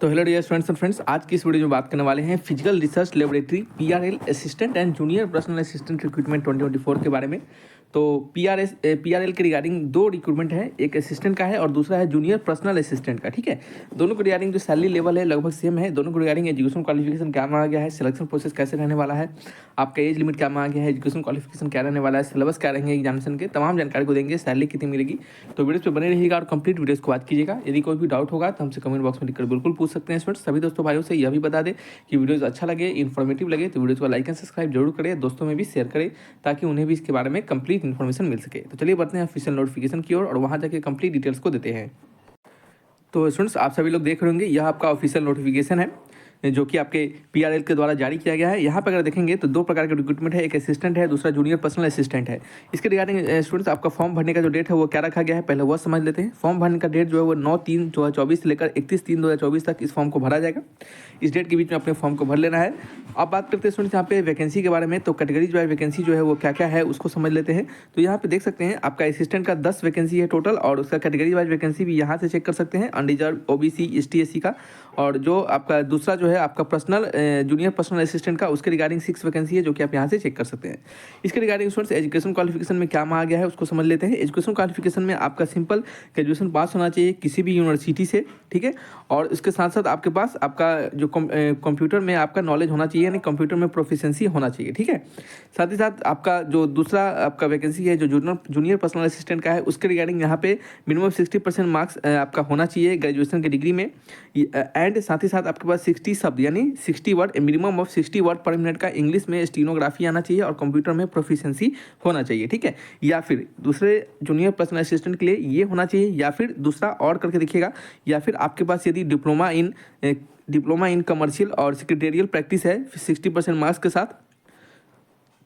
तो hello dear students and friends, आज की इस वीडियो में बात करने वाले हैं physical research laboratory PRL assistant and junior personal assistant recruitment 2024 के बारे में। तो पीआरएल के रिगार्डिंग दो रिक्रूटमेंट है, एक असिस्टेंट का है और दूसरा है जूनियर पर्सनल असिस्टेंट का। ठीक है, दोनों के रिगार्डिंग जो सैलरी लेवल है लगभग सेम है। दोनों के रिगार्डिंग एजुकेशन क्वालिफिकेशन क्या मांगा गया है, सिलेक्शन प्रोसेस कैसे रहने वाला है, आपका एज लिमिट क्या मांगा गया है, एजुकेशन क्वालिफिकेशन क्या रहने वाला है, सिलेबस क्या रहेंगे एग्जामिनेशन के, तमाम जानकारी को देंगे। सैलरी कितनी मिलेगी, तो वीडियो पे बने रहिएगा और कंप्लीट वीडियोस को वॉच कीजिएगा। यदि कोई भी डाउट होगा तो हमसे कमेंट बॉक्स में लिखकर बिल्कुल पूछ सकते हैं। स्टूडेंट्स सभी दोस्तों भाइयों से यह भी बता दें कि वीडियोस अच्छा लगे, इन्फॉर्मेटिव लगे तो वीडियोस को लाइक एंड सब्सक्राइब जरूर करें, दोस्तों में भी शेयर करें ताकि उन्हें भी इसके बारे में कंप्लीट इन्फॉर्मेशन मिल सके। तो चलिए बढ़ते हैं ऑफिशियल नोटिफिकेशन की ओर और वहाँ जाके कंप्लीट डिटेल्स को देते हैं। तो स्टूडेंट्स आप सभी लोग देख रहे होंगे, यह आपका ऑफिशियल नोटिफिकेशन है जो कि आपके पीआरएल के द्वारा जारी किया गया है। यहाँ पर अगर देखेंगे तो दो प्रकार के रिक्रूटमेंट है, एक असिस्टेंट है, दूसरा जूनियर पर्सनल असिस्टेंट है। इसके रिगार्डिंग स्टूडेंट्स आपका फॉर्म भरने का जो डेट है वो क्या रखा गया है, पहले वह समझ लेते हैं। फॉर्म भरने का डेट जो है वो 9/3/2024 से लेकर 31/3/2024 तक इस फॉर्म को भरा जाएगा। इस डेट के बीच में अपने फॉर्म को भर लेना है। अब बात करते हैं स्टूडेंट्स यहाँ पे वैकेंसी के बारे में। तो कैटेगरी जो है वैकेंसी जो है वो क्या क्या है उसको समझ लेते हैं। तो यहाँ पे देख सकते हैं आपका असिस्टेंट का 10 वैकेंसी है टोटल, और उसका कैटेगरी वाइज वैकेंसी भी यहाँ से चेक कर सकते हैं, अनरिजर्व, ओबीसी, एसटी, एससी का। और जो आपका दूसरा जो है आपका पर्सनल जूनियर पर्सनल असिस्टेंट का, उसके रिगार्डिंग 6 वैकेंसी है जो कि आप यहाँ से चेक कर सकते हैं। इसके रिगार्डिंग स्टूडेंट्स एजुकेशन क्वालिफिकेशन में क्या मांगा गया है उसको समझ लेते हैं। एजुकेशन क्वालिफिकेशन में आपका सिंपल ग्रेजुएशन पास होना चाहिए किसी भी यूनिवर्सिटी से, ठीक है। और इसके साथ साथ आपके पास आपका जो कंप्यूटर में आपका नॉलेज होना चाहिए, यानी कंप्यूटर में प्रोफिशिएंसी होना चाहिए, ठीक है। साथ ही साथ आपका जो दूसरा आपका वैकेंसी है जो जूनियर पर्सनल असिस्टेंट का है, उसके रिगार्डिंग यहाँ पे मिनिमम 60% मार्क्स आपका होना चाहिए ग्रेजुएशन की डिग्री में। एंड साथ ही साथ आपके पास 60 शब्द यानी 60 वर्ड, मिनिमम ऑफ 60 वर्ड पर मिनट का इंग्लिश में स्टीनोग्राफी आना चाहिए और कंप्यूटर में प्रोफिशिएंसी होना चाहिए, ठीक है। या फिर दूसरे जूनियर पर्सनल असिस्टेंट के लिए ये होना चाहिए, या फिर दूसरा और करके देखिएगा, या फिर आपके पास यदि डिप्लोमा इन कमर्शियल और सेक्रेटेरियल प्रैक्टिस है 60% मार्क्स के साथ,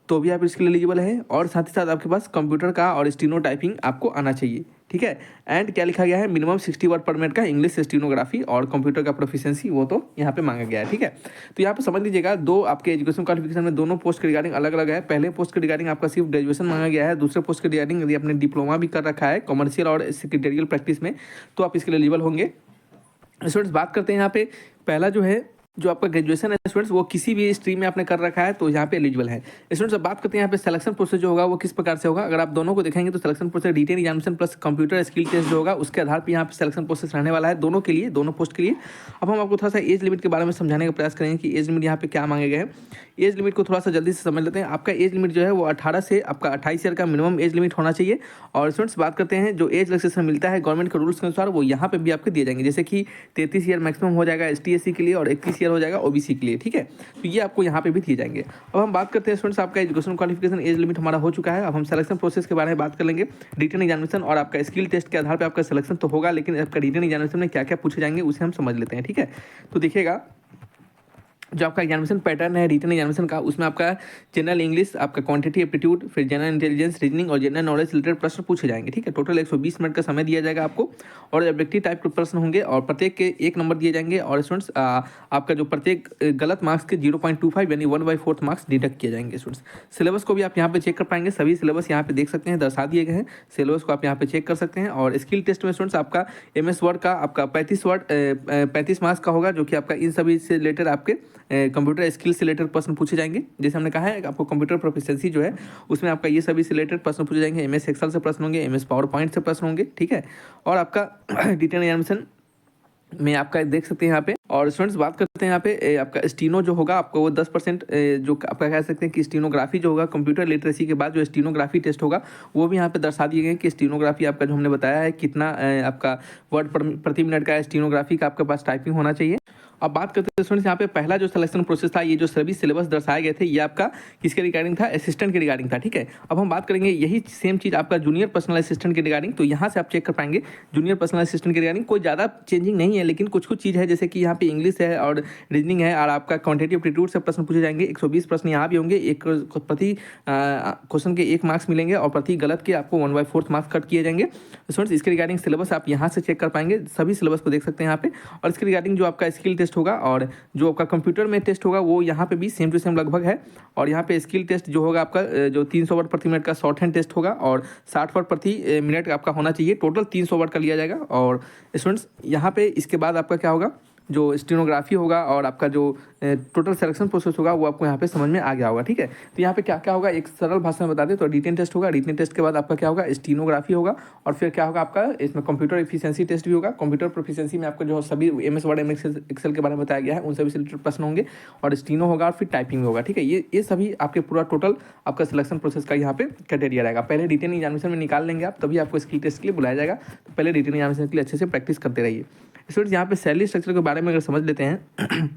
तो भी आप इसके लिए एलिजिबल है। और साथ ही साथ आपके पास कंप्यूटर का और स्टीनो टाइपिंग आपको आना चाहिए, ठीक है। एंड क्या लिखा गया है, मिनिमम 60 वर्ड पर मिनट का इंग्लिश स्टीनोग्राफी और कंप्यूटर का प्रोफिशिएंसी, वो तो यहाँ पे मांगा गया है, ठीक है। तो यहाँ पे समझ लीजिएगा, दो आपके एजुकेशन क्वालिफिकेशन में दोनों पोस्ट के रिगार्डिंग अलग अलग है। पहले पोस्ट के रिगार्डिंग आपका सिर्फ ग्रेजुएशन मांगा गया है, दूसरे पोस्ट के रिगार्डिंग यदि आपने डिप्लोमा भी कर रखा है कमर्शियल और सेक्रेटेरियल प्रैक्टिस में तो आप इसके लिए एलिजिबल होंगे। स्टूडेंट्स बात करते हैं यहाँ पे, पहला जो है जो आपका ग्रेजुएशन है स्टूडेंट्स वो किसी भी स्ट्रीम में आपने कर रखा है तो यहाँ पे एलिजिबल है। स्टूडेंट्स अब बात करते हैं यहाँ पे सिलेक्शन प्रोसेस जो होगा वो किस प्रकार से होगा। अगर आप दोनों को देखेंगे तो selection process written examination plus computer skill test जो होगा उसके आधार पर यहाँ पे सिलेक्शन प्रोसेस रहने वाला है दोनों के लिए, दोनों पोस्ट के लिए। अब हम आपको थोड़ा सा एज लिमिट के बारे में समझाने का प्रयास करेंगे कि एज लिमिट यहाँ पे क्या मांगे गए हैं। एज लिमिट को थोड़ा सा जल्दी से समझ लेते हैं। आपका एज लिमिट जो है वो 18 से आपका 28 ईयर का मिनिमम एज लिमिट होना चाहिए। और स्टूडेंट्स बात करते हैं जो एज रिलैक्सेशन मिलता है गवर्नमेंट के रूल्स के अनुसार, वो यहाँ पे भी आपके दिए जाएंगे, जैसे कि 33 ईयर मैक्सिमम हो जाएगा ST SC के लिए और 31 ईयर हो जाएगा OBC के लिए, ठीक है। तो ये आपको यहाँ पे भी दिए जाएंगे। अब हम बात करते हैं स्टूडेंट्स, आपका एजुकेशन क्वालिफिकेशन एज लिमिट हमारा हो चुका है। अब हम सिलेक्शन प्रोसेस के बारे में बात कर लेंगे। रिटन एग्जामिनेशन और आपका स्किल टेस्ट के आधार पर आपका सिलेक्शन तो होगा, लेकिन आपका रिटन एग्जामिनेशन में क्या क्या पूछे जाएंगे उसे हम समझ लेते हैं, ठीक है। तो देखिएगा, जो आपका एग्जामिनेशन पैटर्न है रिटन एग्जामिनेशन का, उसमें आपका जनरल इंग्लिश, आपका क्वांटिटी एप्टीट्यूड, फिर जनरल इंटेलिजेंस, रीजनिंग और जनरल नॉलेज रिलेटेड प्रश्न पूछे जाएंगे, ठीक है। टोटल 120 मिनट का समय दिया जाएगा आपको, और ऑब्जेक्टिव टाइप के प्रश्न होंगे और प्रत्येक के 1 नंबर दिए जाएंगे। और स्टूडेंट्स आपका जो प्रत्येक गलत मार्क्स के 0.25 यानी 1/4 मार्क्स डिडक्ट किए जाएंगे। स्टूडेंट्स सिलेबस को भी आप यहाँ पे चेक कर पाएंगे, सभी सिलेबस यहाँ पे देख सकते हैं, दर्शा दिए गए हैं, सिलेबस को आप यहाँ पे चेक कर सकते हैं। और स्किल टेस्ट में स्टूडेंट्स आपका MS वर्ड का आपका 35 मार्क्स का होगा, जो कि आपका इन सभी से रिलेटेड आपके कंप्यूटर स्किल से रिलेटेड प्रश्न पूछे जाएंगे। जैसे हमने कहा है आपको कंप्यूटर प्रोफिशिएंसी जो है उसमें आपका ये सभी से रिलेटेड प्रश्न पूछे जाएंगे। MS एक्सेल से प्रश्न होंगे, MS पावर पॉइंट से प्रश्न होंगे, ठीक है। और आपका रिटन एग्जामिनेशन में आपका देख सकते हैं यहाँ पे। और स्टूडेंट्स बात करते हैं यहाँ पे आपका स्टीनो जो होगा आपको वो 10% जो आपका कह सकते हैं कि स्टीनोग्राफी जो होगा कंप्यूटर लिटरेसी के बाद जो स्टीनोग्राफी टेस्ट होगा वो भी यहाँ पे दर्शा दिए गए कि स्टीनोग्राफी आपका जो हमने बताया है कितना आपका वर्ड प्रति मिनट का स्टीनोग्राफी का आपके पास टाइपिंग होना चाहिए। अब बात करते हैं स्टूडेंट्स यहाँ पे पहला जो सिलेक्शन प्रोसेस था, ये जो सभी सिलेबस दर्शाए गए थे ये आपका किसके रिगार्डिंग था, असिस्टेंट के रिगार्डिंग था, ठीक है। अब हम बात करेंगे यही सेम चीज़ आपका जूनियर पर्सनल असिस्टेंट के रिगार्डिंग। तो यहाँ से आप चेक कर पाएंगे जूनियर पर्सनल असिस्टेंट के रिगार्डिंग कोई ज़्यादा चेंजिंग नहीं है, लेकिन कुछ कुछ चीज़ है, जैसे कि यहाँ पे इंग्लिश है और रीजनिंग है और आपका क्वांटिटी एप्टीट्यूड से प्रश्न पूछे जाएंगे। 120 प्रश्न यहाँ भी होंगे, एक प्रति क्वेश्चन के 1 मार्क्स मिलेंगे और प्रति गलत के आपको 1/4 मार्क्स कट किए जाएंगे। स्टूडेंट्स इसके रिगार्डिंग सिलेबस आप यहाँ से चेक कर पाएंगे, सभी सिलेबस को देख सकते हैं यहाँ पे। और इसके रिगार्डिंग जो आपका स्किल टेस्ट होगा और जो आपका कंप्यूटर में टेस्ट होगा वो यहाँ पे भी सेम टू सेम लगभग है। और यहाँ पे स्किल टेस्ट जो होगा आपका जो 300 वर्ड प्रति मिनट का शॉर्ट हैंड टेस्ट होगा और 60 वर्ड प्रति मिनट आपका होना चाहिए, टोटल 300 वर्ड का लिया जाएगा। और स्टूडेंट्स यहाँ पे इसके बाद आपका क्या होगा, जो स्टेनोग्राफी होगा और आपका जो टोटल सिलेक्शन प्रोसेस होगा वो आपको यहाँ पे समझ में आ गया होगा। ठीक है, तो यहाँ पे क्या क्या होगा एक सरल भाषा में बता दें तो रिटन टेस्ट होगा, रिटन टेस्ट के बाद आपका क्या होगा स्टेनोग्राफी होगा, और फिर क्या होगा आपका इसमें कंप्यूटर एफिशिएंसी टेस्ट भी होगा। कंप्यूटर प्रोफिशिएंसी में आपको जो सभी MS वर्ड MS एक्सेल के बारे में बताया गया है उन सभी से रिलेटेड प्रश्न होंगे, और स्टीनो होगा और फिर टाइपिंग होगा। ठीक है, ये सभी आपके पूरा टोटल आपका सिलेक्शन प्रोसेस का यहाँ पे क्राइटेरिया रहेगा। पहले रिटन एग्जामिनेशन में निकाल लेंगे आप, तभी आपको स्किल टेस्ट के लिए बुलाया जाएगा। तो पहले रिटन एग्जामिनेशन के लिए अच्छे से प्रैक्टिस करते रहिए। स्टूडेंट्स यहाँ पे सैलरी स्ट्रक्चर के बारे में अगर समझ लेते हैं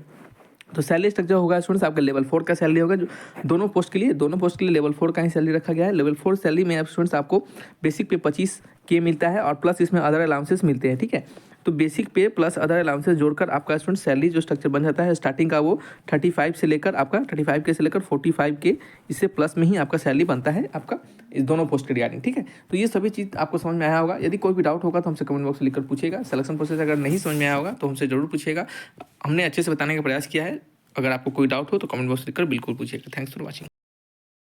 तो सैलरी स्ट्रक्चर होगा स्टूडेंट्स आपका लेवल 4 का सैलरी होगा, जो दोनों पोस्ट के लिए लेवल 4 का ही सैलरी रखा गया है। लेवल 4 सैलरी में स्टूडेंट्स आपको बेसिक पे 25K मिलता है और प्लस इसमें अदर अलाउंसेस मिलते हैं। ठीक है, तो बेसिक पे प्लस अदर अलाउंसेस जोड़कर आपका स्टूडेंट सैलरी जो स्ट्रक्चर बन जाता है स्टार्टिंग का वो 35 से लेकर आपका 35K से लेकर 45K, इससे प्लस में ही आपका सैलरी बनता है आपका इस दोनों पोस्ट के रिगार्डिंग। ठीक है, तो ये सभी चीज़ आपको समझ में आया होगा। यदि कोई भी डाउट होगा तो हमसे कमेंट बॉक्स में लिखकर पूछिएगा। सिलेक्शन प्रोसेस अगर नहीं समझ में आया होगा तो हमसे जरूर पूछिएगा, हमने अच्छे से बताने का प्रयास किया है। अगर आपको कोई डाउट हो तो कमेंट बॉक्स लिखकर बिल्कुल पूछिएगा। Thanks for watching.